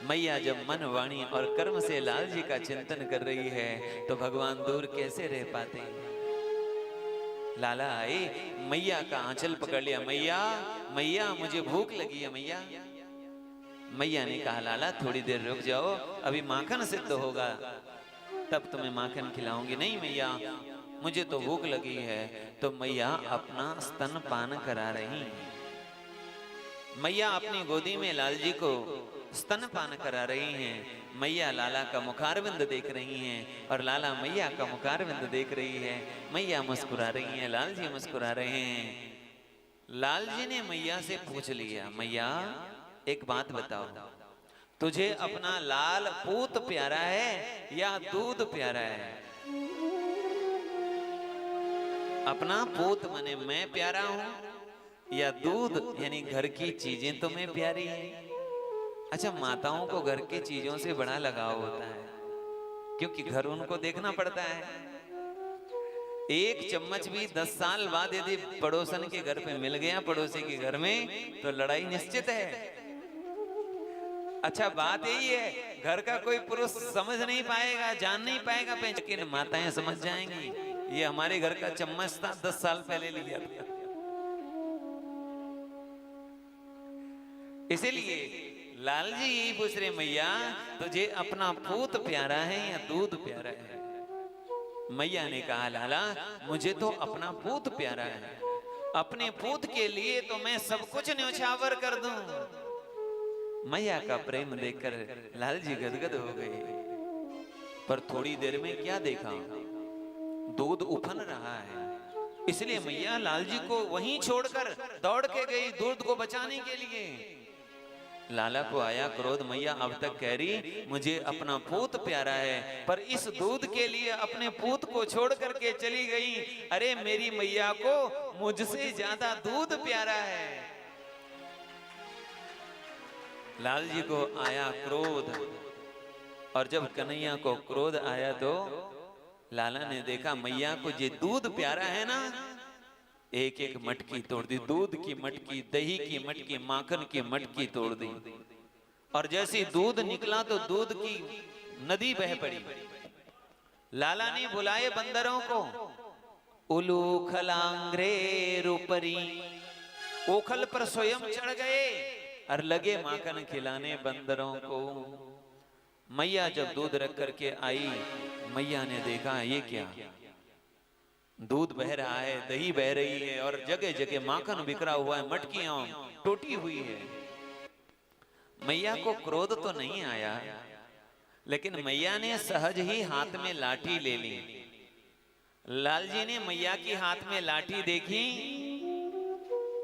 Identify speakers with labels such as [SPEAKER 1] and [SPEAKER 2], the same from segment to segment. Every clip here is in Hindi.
[SPEAKER 1] मैया जब मन वाणी और कर्म से लाल जी का चिंतन कर रही है तो भगवान दूर कैसे रह पाते हैं। लाला आए, मैया का आंचल पकड़ लिया। मैया मैया मुझे भूख लगी है मैया। मैया ने कहा लाला थोड़ी देर रुक जाओ, अभी माखन सिद्ध होगा तब तुम्हें माखन खिलाऊंगी। नहीं मैया मुझे तो भूख लगी है। तो मैया अपना स्तन पान करा रही हैं। मैया अपनी गोदी में लाल जी को स्तन पान करा रही हैं। मैया लाला का मुखारविंद देख रही हैं और लाला मैया का मुखारविंद देख रही है। मैया मुस्कुरा रही हैं, लाल जी मुस्कुरा रहे हैं। लाल जी ने मैया से पूछ लिया, मैया एक बात बताओ, तुझे अपना लाल पूत प्यारा है या दूध प्यारा है? अपना पूत माने मैं प्यारा हूं या दूध यानी घर की चीजें तुम्हें प्यारी है? अच्छा, माताओं को घर की चीजों से बड़ा लगाव होता है क्योंकि घर उनको देखना पड़ता है। एक चम्मच भी 10 साल बाद यदि पड़ोसन के घर पे मिल गया, पड़ोसी के घर में, तो लड़ाई निश्चित है। अच्छा बात यही है, घर का कोई पुरुष समझ नहीं पाएगा, जान नहीं पाएगा, लेकिन माताएं समझ जाएंगी ये हमारे घर का चम्मच था, 10 साल पहले लिया था। इसीलिए लाल जी यही पूछ रहे, मैया तुझे अपना पूत प्यारा है या दूध प्यारा है? मैया ने कहा लाला मुझे तो अपना पूत प्यारा है। अपने पूत के लिए तो मैं सब कुछ न्यौछावर कर दूं। मैया का प्रेम देखकर लाल जी गदगद हो गए। पर थोड़ी देर में क्या देखा, दूध उफन रहा है। इसलिए मैया लाल जी को वहीं छोड़कर दौड़ के गई दूध को बचाने के लिए। लाला को आया क्रोध, मैया अब तक कह रही मुझे अपना पूत प्यारा है, पर इस दूध के लिए अपने पूत को छोड़ करके चली गई। अरे मेरी मैया को मुझसे ज्यादा दूध प्यारा है। लाल जी को आया क्रोध, और जब कन्हैया को क्रोध आया तो लाला ने देखा मैया को ये दूध प्यारा है ना, एक एक मटकी तोड़ दी, दूध की मटकी, दही की मटकी, माखन की मटकी तोड़ दी। और जैसे दूध निकला तो दूध की नदी बह पड़ी। लाला ने बुलाए बंदरों को, उलूखलांग्रे रूपरी, ओखल पर स्वयं चढ़ गए और लगे माखन खिलाने बंदरों को। मैया जब दूध रख करके आई, मैया ने देखा ये क्या, दूध बह रहा है, दही बह रही है और जगह जगह माखन बिखरा हुआ है, मटकियां टूटी हुई है। मैया को क्रोध तो नहीं आया, लेकिन मैया ने सहज ही हाथ में लाठी ले ली। लाल जी ने मैया की हाथ में लाठी देखी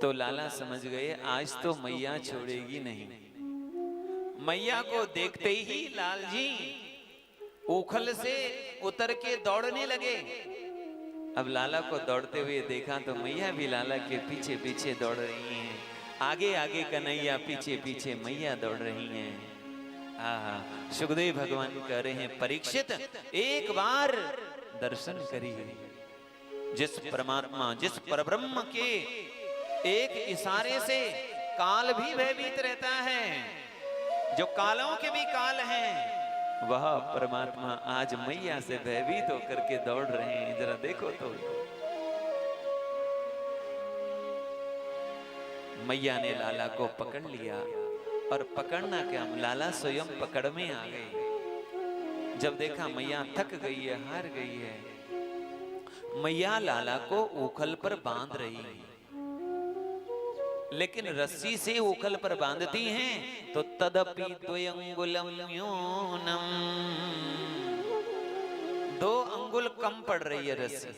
[SPEAKER 1] तो लाला समझ गए आज तो मैया छोड़ेगी नहीं। मैया को देखते ही लाल जी उखल से उतर के दौड़ने लगे। अब लाला को दौड़ते हुए देखा तो मैया भी लाला के पीछे पीछे दौड़ रही हैं। आगे आगे कन्हैया, पीछे पीछे मैया दौड़ रही हैं। आहा, सुखदेव भगवान कह रहे हैं परीक्षित एक बार दर्शन करिए। जिस परमात्मा, जिस परब्रह्म के एक इशारे से काल भी भयभीत रहता है, जो कालों के भी काल हैं, वह परमात्मा आज मैया से भयभीत होकर के दौड़ रहे हैं। जरा देखो तो, मैया ने लाला को पकड़ लिया और पकड़ना क्या, लाला स्वयं पकड़ में आ गई। जब देखा मैया थक गई है, हार गई है, मैया लाला को उखल पर बांध रही है। लेकिन रस्सी से उखल पर बांधती हैं तो तदपि द्वयंगुलम न्यूनम, 2 अंगुल कम पड़ रही है रस्सी।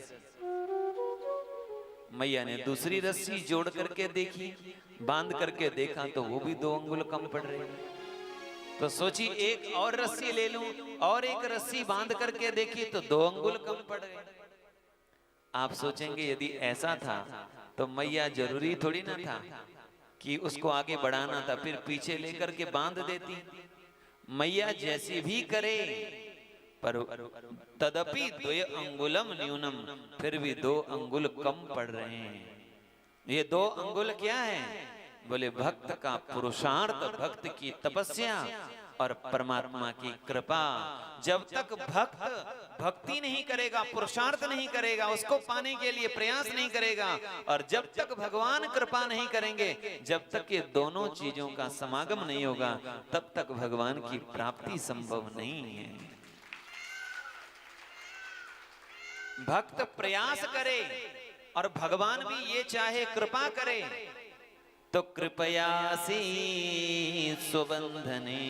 [SPEAKER 1] मैया ने दूसरी रस्सी जोड़ करके देखी, बांध करके देखा तो वो भी 2 अंगुल कम पड़ रही है। तो सोची एक और रस्सी ले लूं, और एक रस्सी बांध करके देखी तो 2 अंगुल कम पड़ गए। आप सोचेंगे यदि ऐसा था तो मैया जरूरी थोड़ी ना था कि उसको आगे बढ़ाना था, फिर पीछे लेकर के बांध देती। मैया जैसी भी करे, पर तदपि 2 अंगुलम न्यूनम, फिर भी 2 अंगुल कम पड़ रहे हैं। ये 2 अंगुल क्या है? बोले भक्त का पुरुषार्थ, भक्त की तपस्या, और परमात्मा की कृपा। जब तक भक्त भक्ति नहीं करेगा, पुरुषार्थ नहीं करेगा, उसको पाने के लिए प्रयास नहीं करेगा, और जब तक भगवान कृपा नहीं करेंगे, जब तक ये दोनों चीजों का समागम नहीं होगा, तब तक भगवान की प्राप्ति संभव नहीं है। भक्त प्रयास करे और भगवान भी ये चाहे कृपा करे, तो कृपयासी स्वबंधने,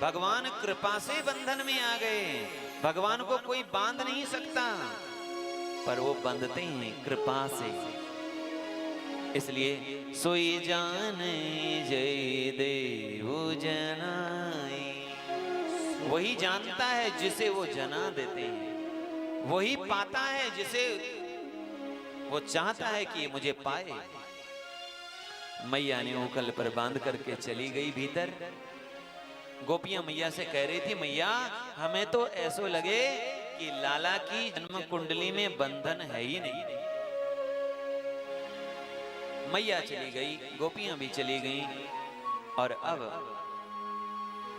[SPEAKER 1] भगवान कृपा से बंधन में आ गए। भगवान को कोई बांध नहीं सकता, पर वो बंधते हैं कृपा से। इसलिए सोई जान जय देव जनाई, वही जानता है जिसे वो जना देते हैं, वही पाता है जिसे वो चाहता है कि मुझे पाए। मैया ने उखल पर बांध करके चली गई भीतर। गोपियां मैया से कह रही थी, मैया हमें तो ऐसो लगे कि लाला की जन्म कुंडली में बंधन है ही नहीं। मैया चली गई, गोपियां भी चली गईं, और अब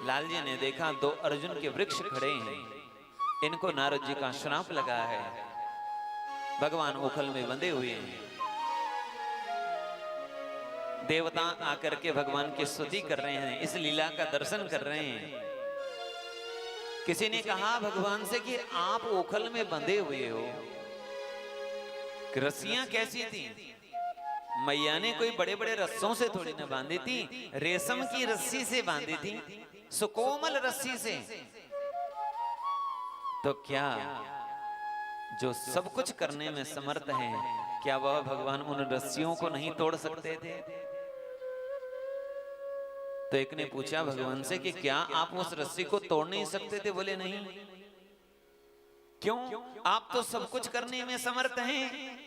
[SPEAKER 1] लाल जी ने देखा 2 अर्जुन के वृक्ष खड़े हैं, इनको नारद जी का श्राप लगा है, भगवान उखल में बंधे हुए हैं। देवता आकर के भगवान की स्तुति कर रहे हैं, इस लीला का दर्शन कर रहे हैं। किसी ने कहा भगवान से कि आप ओखल में बंधे हुए हो, रस्सियां कैसी थी? मैया ने कोई बड़े बड़े रस्सों से थोड़ी ना बांधी थी, रेशम की रस्सी से बांधी थी, सुकोमल रस्सी से। तो क्या जो सब कुछ करने में समर्थ है, क्या वह भगवान उन रस्सियों को नहीं तोड़ सकते थे? तो एक ने पूछा भगवान से कि क्या आप उस रस्सी को तोड़ नहीं सकते थे? बोले नहीं। क्यों? आप तो सब कुछ करने में समर्थ हैं।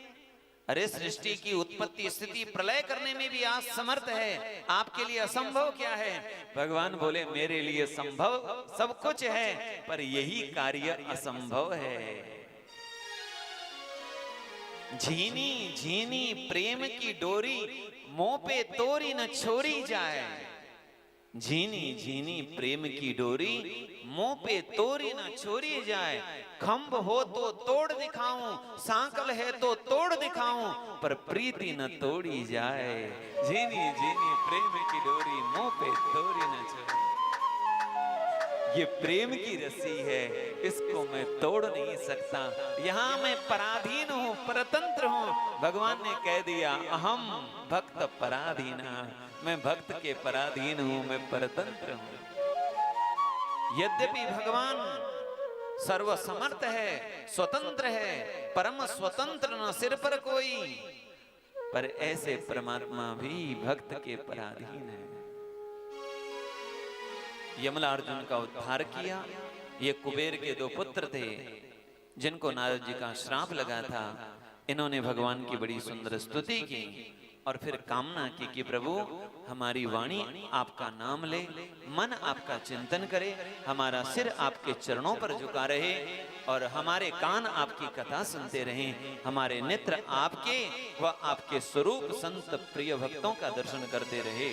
[SPEAKER 1] अरे सृष्टि की उत्पत्ति स्थिति प्रलय करने में भी आप समर्थ है, आपके लिए असंभव क्या है? भगवान बोले मेरे लिए संभव सब कुछ है, पर यही कार्य असंभव है। झीनी झीनी प्रेम की डोरी, मोह पे तोरी न छोड़ी जाए। झीनी झीनी प्रेम की डोरी, मोह पे तोरी न छोड़ी जाए। खंभ हो तो तोड़ दिखाऊं, सांकल है तो तोड़ दिखाऊं, पर प्रीति न तोड़ी जाए। झीनी झीनी प्रेम की डोरी, मोह पे तोरी न छोड़ी। ये प्रेम की रस्सी है, इसको मैं तोड़ नहीं सकता। यहाँ मैं पराधीन हूँ, परतंत्र हूँ। भगवान ने कह दिया अहम भक्त पराधीना, मैं भक्त के पराधीन हूँ, मैं परतंत्र हूँ। यद्यपि भगवान सर्वसमर्थ है, स्वतंत्र है, परम स्वतंत्र न सिर पर कोई, पर ऐसे परमात्मा भी भक्त के पराधीन है। यमलार्जुन का उद्धार किया। ये कुबेर के 2 पुत्र थे जिनको नारद जी का श्राप लगा था। इन्होंने भगवान की बड़ी सुंदर स्तुति की और फिर कामना की कि प्रभु हमारी वाणी आपका नाम ले, मन आपका चिंतन करे, हमारा सिर आपके चरणों पर झुका रहे और हमारे कान आपकी कथा सुनते रहें, हमारे नेत्र आपके व आपके स्वरूप संत प्रिय भक्तों का दर्शन करते रहे।